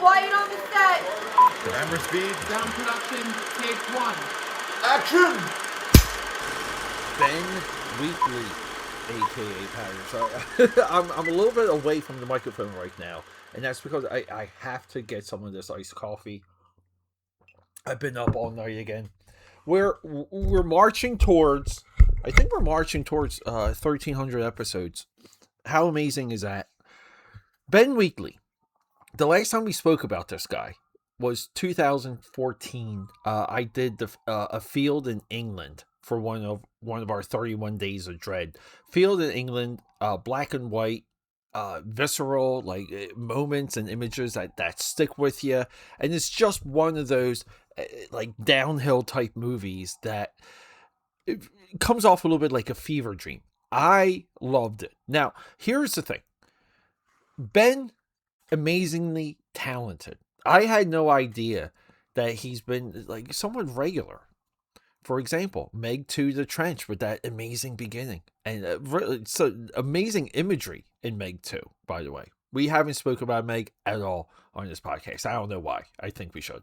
Quiet on the set. Camera speed. Sound production, take one. Action! Ben Wheatley, a.k.a. Pattern. So I'm a little bit away from the microphone right now, and that's because I have to get some of this iced coffee. I've been up all night again. We're marching towards, I think we're marching towards 1,300 episodes. How amazing is that? Ben Wheatley. The last time we spoke about this guy was 2014. I did a field in England for one of our 31 Days of Dread. Field in England, black and white, visceral, like moments and images that stick with you, and it's just one of those like downhill type movies that it comes off a little bit like a fever dream. I loved it. Now, here's the thing. Ben, amazingly talented. I had no idea that he's been like somewhat regular. For example, Meg 2 The Trench with that amazing beginning. And so amazing imagery in Meg 2, by the way. We haven't spoken about Meg at all on this podcast. I don't know why. I think we should.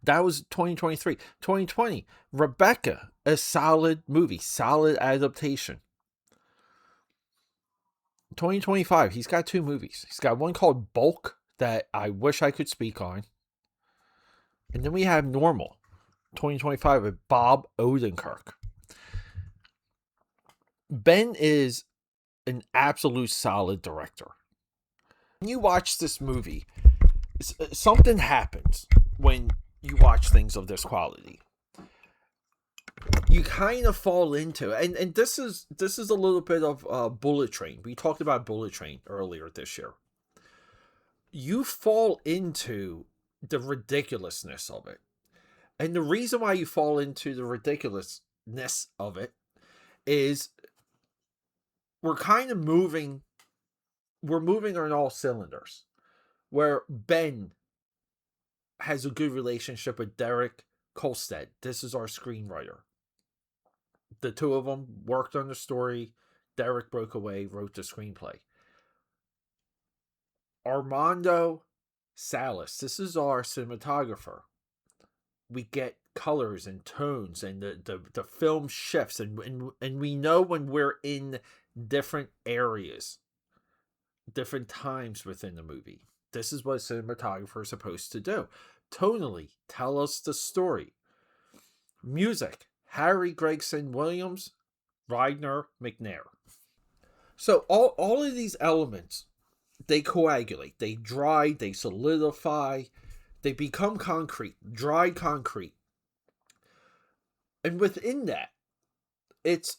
That was 2023. 2020, Rebecca, a solid movie, solid adaptation. 2025, he's got 2 movies. He's got one called Bulk that I wish I could speak on. And then we have Normal, 2025 with Bob Odenkirk. Ben is an absolute solid director. When you watch this movie, something happens when you watch things of this quality. You kind of fall into it. And this is a little bit of Bullet Train. We talked about Bullet Train earlier this year. You fall into the ridiculousness of it. And the reason why you fall into the ridiculousness of it is we're kind of moving on all cylinders. Where Ben has a good relationship with Derek Kolstad. This is our screenwriter. The two of them worked on the story. Derek broke away, wrote the screenplay. Armando Salas, this is our cinematographer. We get colors and tones, and the film shifts, and we know when we're in different areas, different times within the movie. This is what a cinematographer is supposed to do. Tonally, tell us the story. Music, Harry Gregson Williams, Ryder McNair. So all of these elements, they coagulate, they dry, they solidify, they become concrete, dry concrete. And within that, it's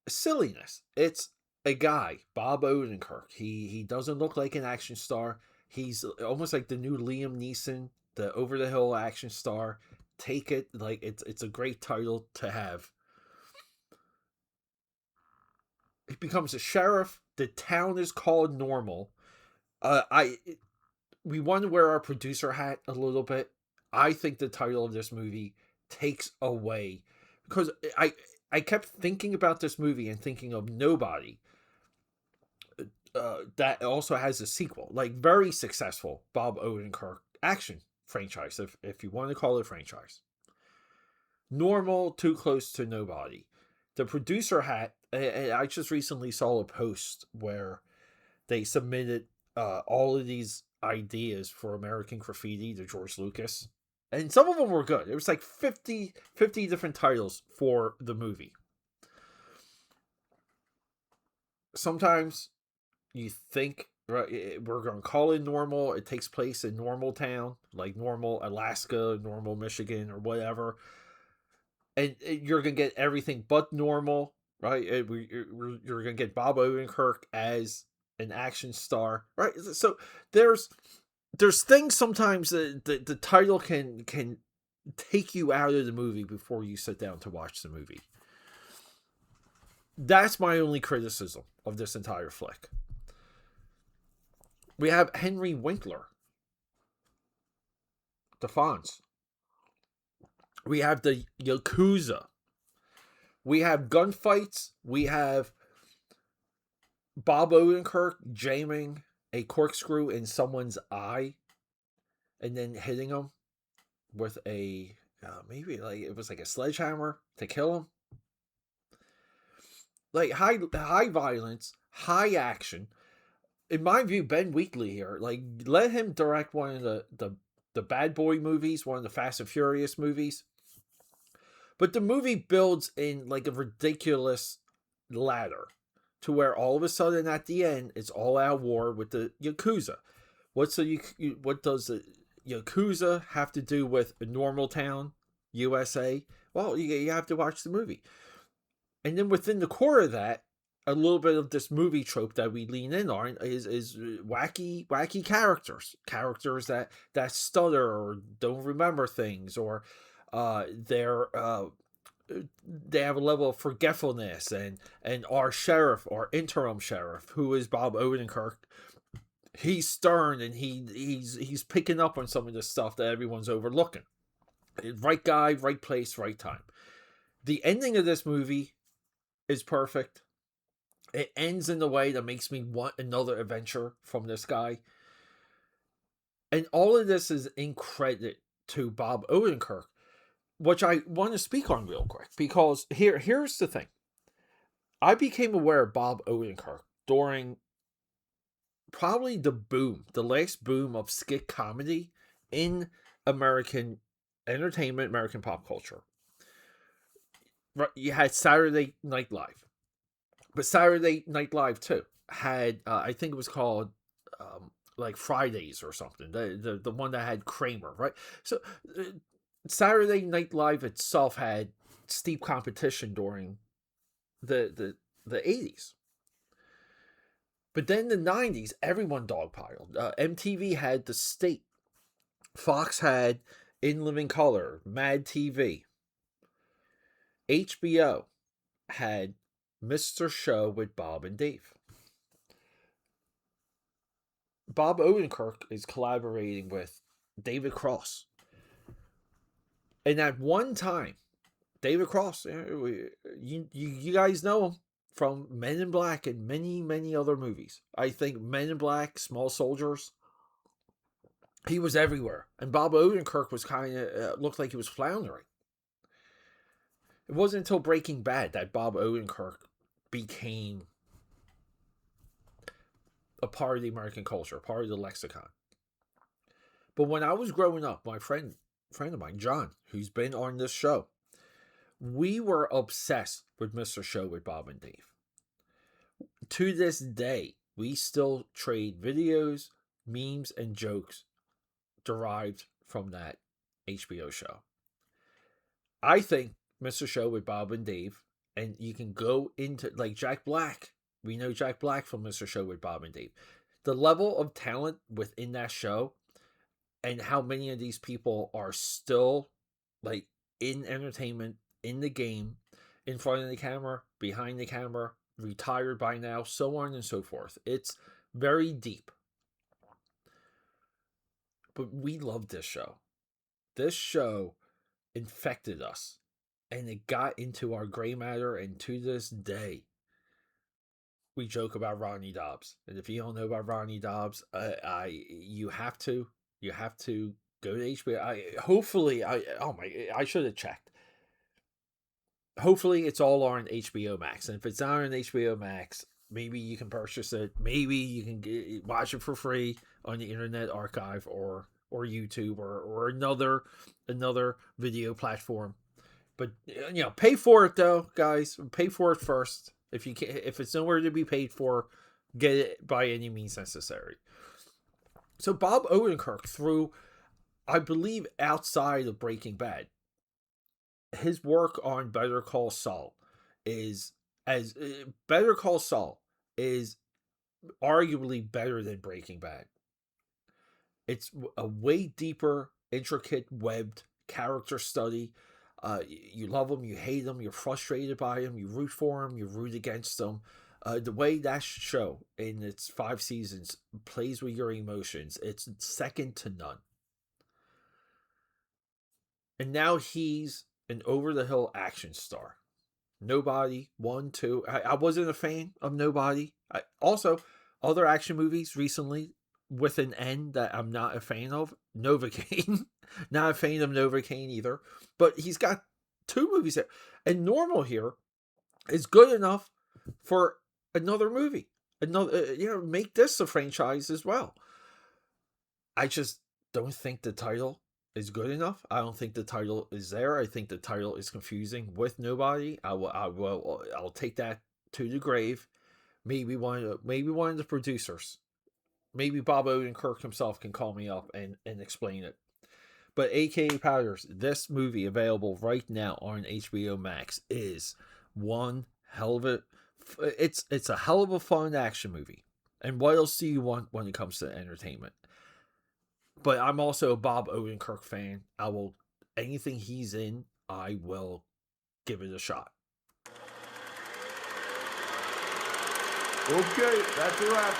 silliness. It's a guy, Bob Odenkirk. He doesn't look like an action star. He's almost like the new Liam Neeson, the over-the-hill action star. Take it, like it's a great title to have. He becomes a sheriff. The town is called Normal. We want to wear our producer hat a little bit. I think the title of this movie takes away, because I kept thinking about this movie and thinking of Nobody. That also has a sequel, like very successful Bob Odenkirk action franchise, if you want to call it a franchise. Normal, Too Close to Nobody. The producer hat, I just recently saw a post where they submitted all of these ideas for American Graffiti to George Lucas, and some of them were good. It was like 50 different titles for the movie. Sometimes you think, right, we're going to call it Normal. It takes place in Normal Town, like Normal, Alaska, Normal, Michigan, or whatever. And you're going to get everything but normal, right? You're going to get Bob Odenkirk as an action star, right? So there's things sometimes that the title can take you out of the movie before you sit down to watch the movie. That's my only criticism of this entire flick. We have Henry Winkler, the Fonz. We have the Yakuza. We have gunfights. We have Bob Odenkirk jamming a corkscrew in someone's eye and then hitting them with a maybe like it was like a sledgehammer to kill him. Like high violence, high action. In my view, Ben Wheatley here, like let him direct one of the Bad Boy movies, one of the Fast and Furious movies. But the movie builds in like a ridiculous ladder to where all of a sudden at the end it's all out war with the Yakuza. What does the Yakuza have to do with a normal town, USA? Well, you have to watch the movie. And then within the core of that, a little bit of this movie trope that we lean in on is wacky characters that stutter or don't remember things, or they have a level of forgetfulness, and our interim sheriff, who is Bob Odenkirk, he's stern and he's picking up on some of the stuff that everyone's overlooking. Right guy, right place, right time. The ending of this movie is perfect. It ends in a way that makes me want another adventure from this guy. And all of this is in credit to Bob Odenkirk, which I want to speak on real quick, because here's the thing. I became aware of Bob Odenkirk during probably the last boom of skit comedy in American entertainment, American pop culture. You had Saturday Night Live. But Saturday Night Live too had I think it was called like Fridays or something. The one that had Kramer, right? So Saturday Night Live itself had steep competition during the 80s. But then the 90s, everyone dogpiled. MTV had The State. Fox had In Living Color, Mad TV. HBO had Mr. Show with Bob and Dave. Bob Odenkirk is collaborating with David Cross. And at one time, David Cross, you guys know him from Men in Black and many, many other movies. I think Men in Black, Small Soldiers. He was everywhere. And Bob Odenkirk was kind of, looked like he was floundering. It wasn't until Breaking Bad that Bob Odenkirk became a part of the American culture, part of the lexicon. But when I was growing up, my friend of mine, John, who's been on this show, we were obsessed with Mr. Show with Bob and Dave. To this day, we still trade videos, memes, and jokes derived from that HBO show. I think Mr. Show with Bob and Dave, and you can go into like Jack Black. We know Jack Black from Mr. Show with Bob and Dave. The level of talent within that show and how many of these people are still like in entertainment, in the game, in front of the camera, behind the camera, retired by now, so on and so forth. It's very deep. But we love this show. This show infected us. And it got into our gray matter, and to this day, we joke about Ronnie Dobbs. And if you don't know about Ronnie Dobbs, you have to go to HBO. I should have checked. Hopefully, it's all on HBO Max. And if it's not on HBO Max, maybe you can purchase it. Maybe you can watch it for free on the Internet Archive or YouTube or another video platform. But pay for it though, guys. Pay for it first. If it's nowhere to be paid for, get it by any means necessary. So Bob Odenkirk, through, I believe, outside of Breaking Bad, his work on Better Call Saul is arguably better than Breaking Bad. It's a way deeper, intricate, webbed character study. You love him, you hate him, you're frustrated by him, you root for him, you root against him. The way that show in its 5 seasons plays with your emotions, it's second to none. And now he's an over-the-hill action star. Nobody, 1, 2. I wasn't a fan of Nobody. Also, Other action movies recently with an N that I'm not a fan of, Novocaine. Not a fan of Novocaine either. But he's got 2 movies there. And Normal here is good enough for another movie. Make this a franchise as well. I just don't think the title is good enough. I don't think the title is there. I think the title is confusing with nobody. I'll take that to the grave. Maybe one of the producers, maybe Bob Odenkirk himself, can call me up and explain it. But AKAPAD, this movie available right now on HBO Max is one hell of a. It's a hell of a fun action movie. And what else do you want when it comes to entertainment? But I'm also a Bob Odenkirk fan. Anything he's in, I will give it a shot. Okay, that's a wrap.